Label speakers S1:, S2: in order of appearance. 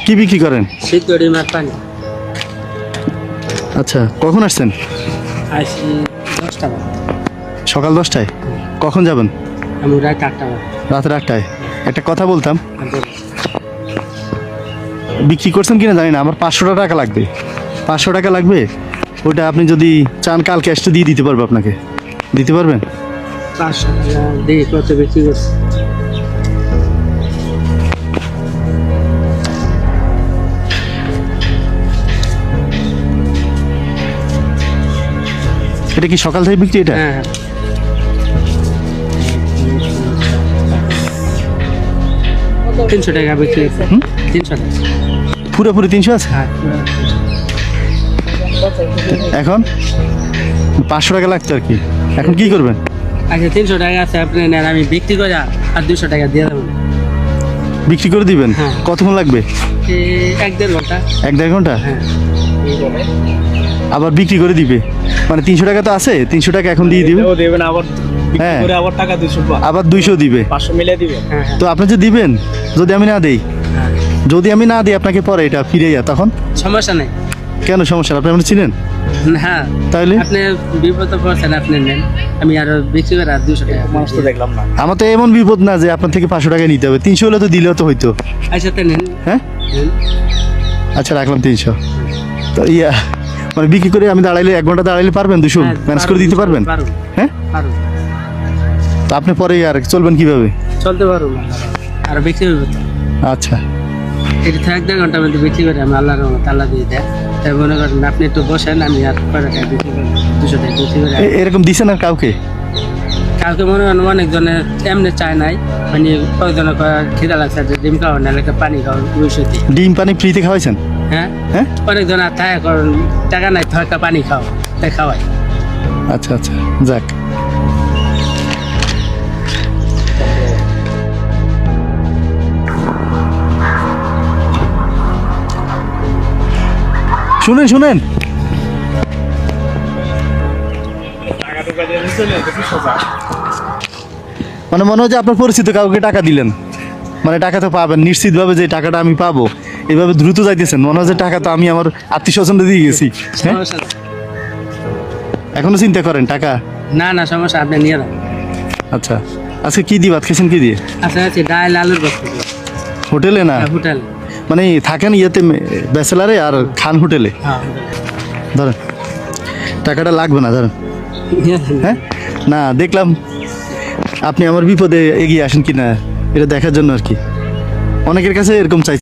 S1: কি বিক্রি করেন?
S2: সিদ্ধ ডিম আর পানি।
S1: আচ্ছা, কখন আসছেন?
S2: আসি 10টা বাজে।
S1: সকাল 10টায়। কখন যাবেন?
S2: আমি রাত 8টা বাজে।
S1: রাতের 8টায়। একটা কথা বলতাম,
S2: আর বলো।
S1: বিক্রি করছেন কিনা জানি না, আমার 500 টাকা লাগবে। 500 টাকা লাগবে, ওটা আপনি যদি চান কাল ক্যাশটা দিয়ে দিতে পারবো আপনাকে। দিতে পারবেন?
S2: 500 টাকা দিয়ে কত বিক্রি করছে?
S1: এটা কি সকাল থেকে বিক্রি এটা?
S2: হ্যাঁ, 300 টাকা বিক্রি করছে। 300 টাকা।
S1: পুরোপুরি 300 আছে?
S2: হ্যাঁ,
S1: এখন 500 টাকা লাগতো আর কি। এখন কি করবেন?
S2: আচ্ছা 300 টাকা আছে, আপনি নেন, আমি বিক্রি করে আর 200 টাকা দিয়ে দেবেন।
S1: বিক্রি করে দিবেন?
S2: হ্যাঁ।
S1: কতক্ষণ লাগবে?
S2: 1-1.5 ঘন্টা।
S1: 1-1.5 ঘন্টা?
S2: হ্যাঁ,
S1: আবার বিক্রি করে দিবে মানে 300 টাকা তো আছে, 300 টাকা এখন দিয়ে দিবে।
S3: ও দেবেন আবার বিক্রি
S1: হ্যাঁ।
S3: করে আবার টাকা 200
S1: আবার 200 দিবে।
S3: 500 মিলিয়ে দিবেন।
S2: হ্যাঁ, হ্যাঁ,
S1: তো আপনি যে দিবেন, যদি আমি না দেই,
S2: হ্যাঁ।
S1: যদি আমি না দিই আপনাকে পরে এটা ফিরে যা, তখন
S2: সমস্যা নেই।
S1: কেন সমস্যা? আপনি আপনি চিনেন
S2: হ্যাঁ,
S1: তাহলে?
S2: আপনি বিপদ পড়ছেন, আপনি নেন, আমি আরো বিক্রি করে আর 200 টাকা।
S3: মানুষ তো দেখলাম না।
S1: আমার তো এমন বিপদ না যে আপনার থেকে 500 টাকা নিতে হবে, 300 হলে তো দিলেও তো হইতো।
S2: আচ্ছা তো নেন।
S1: হ্যাঁ,
S2: নেন।
S1: আচ্ছা রাখলাম 300। তো মানে বিক্রি করে আমি দাঁড়াইলে 1 ঘন্টা দাঁড়াইলে পারবেন 200
S2: হ্যাঁ,
S1: ম্যানেজ করে দিতে পারবেন?
S2: পারবো,
S1: হ্যাঁ,
S2: পারবো।
S1: তো আপনি পরে আর চলবেন কিভাবে?
S2: চলতে পারবো না, আর বিক্রি হইব তো।
S1: আচ্ছা,
S2: এটা তো 1-1.5 ঘন্টার মধ্যে বিক্রি করে আমি আল্লাহর রহমতে আল্লাহ দিয়ে দেয়। তাই মনে করেন আপনি একটু বসেন, আমি আর কয় টাকা বিক্রি করে 200 টাকা বিক্রি করে।
S1: এরকম দিছেন আর কাউকে?
S2: কাউকে মনে করেন অনেকজনে এমনি চায় নাই, মানে কয়েকজনে খিদা লাগছে যে ডিম খাওয়া না, একটা পানি খাওয়া, 200 দিই।
S1: ডিম পানি ফ্রিতে খাওয়াইছেন?
S2: হ্যাঁ,
S1: হ্যাঁ,
S2: অনেকজন আর থাকে করেন টাকা নাই, তো একটা পানি খাও, তাই খাওয়াই।
S1: আচ্ছা আচ্ছা, যাক। শুনেন শুনেন,
S3: টাকা টুকা দিয়ে দিছেন এটা কি সোজা?
S1: মানে মনে হয় যে আপনার পরিচিত কাউকে টাকা দিলেন, মানে টাকা তো পাবেন নিশ্চিতভাবে, যে টাকাটা আমি পাবো এভাবে দ্রুত যাইতেছেন, মনে হয় যে টাকা তো আমি আমার আত্মীয় স্বজনদের দিয়ে গেছি। হ্যাঁ,
S2: সমস্যা নেই।
S1: এখনো চিন্তা করেন টাকা?
S2: না না, সমস্যা, আপনি নিয়ে যান।
S1: আচ্ছা, আজকে কি দিয়ে ভাত খেয়েছেন? কি দিয়ে?
S2: আচ্ছা আচ্ছা, ডাল আলুর বস্তু
S1: হোটেলে না?
S2: হোটেল।
S1: মানে থাকেন ইয়েতে ব্যাচেলারে আর খান হোটেলে?
S2: হ্যাঁ,
S1: ধরেন, টাকাটা লাগবে না, ধরেন। হ্যাঁ, না দেখলাম আপনি আমার বিপদে এগিয়ে আসেন কিনা এটা দেখার জন্য আর কি। অনেকের কাছে এরকম চাই।